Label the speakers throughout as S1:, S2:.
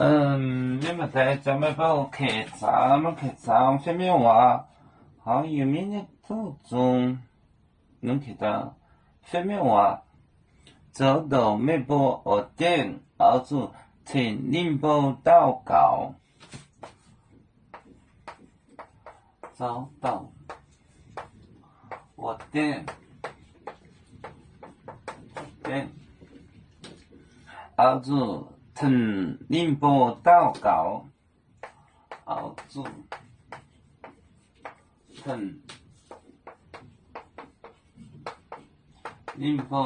S1: 你们在咱们包客舱下面话，好有名的途中，能看到下面话，走到每部学店，后主请领部祷告，走到学店，后主。请领部祷告，后主请领部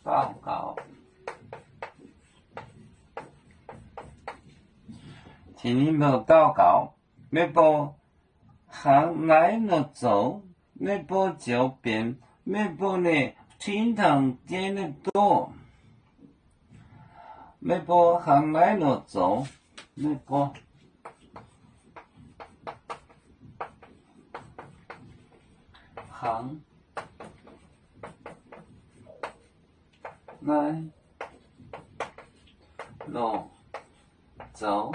S1: 祷告，请领部祷告，每部行来了走，每部就变，每部呢。天堂见得多，每部行来了走，每部行来了走。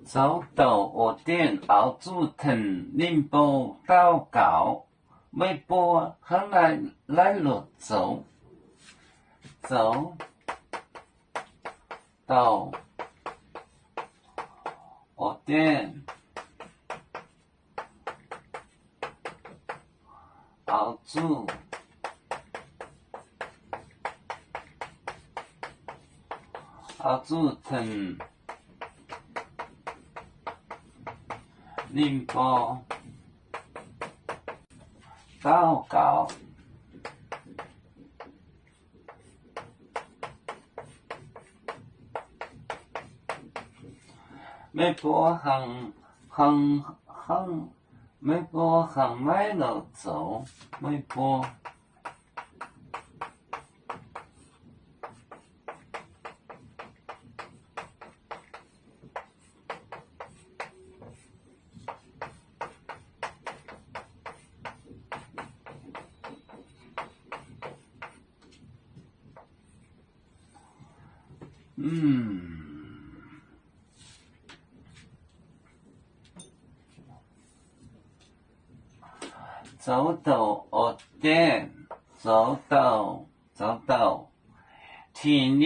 S1: 走到学店后主听领部祷告，每步行来了走，走到学店后主听领部祷告，每步每步行来了走，每步走到学店，走到，请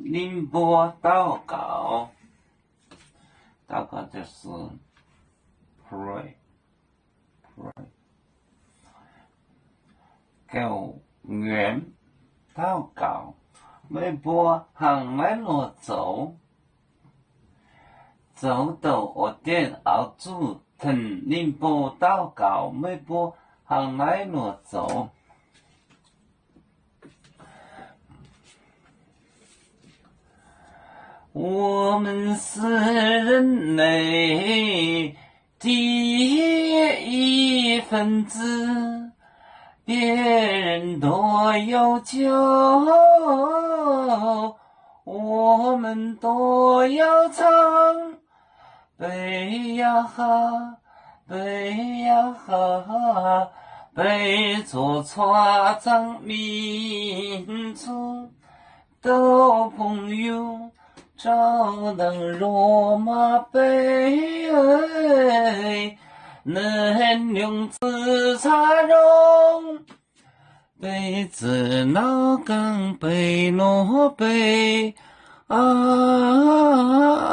S1: 领部祷告，祷告就是 pray， cầu nguyện， 禱告，每步行來了走，走到學店後主聽領部禱告，每步行來了走。我们是人类第一分子，别人多有酒，我们都要唱，背呀哈，背呀哈，背着船长民族的朋友。照当罗马杯，能用紫茶容，杯子老缸杯罗杯啊。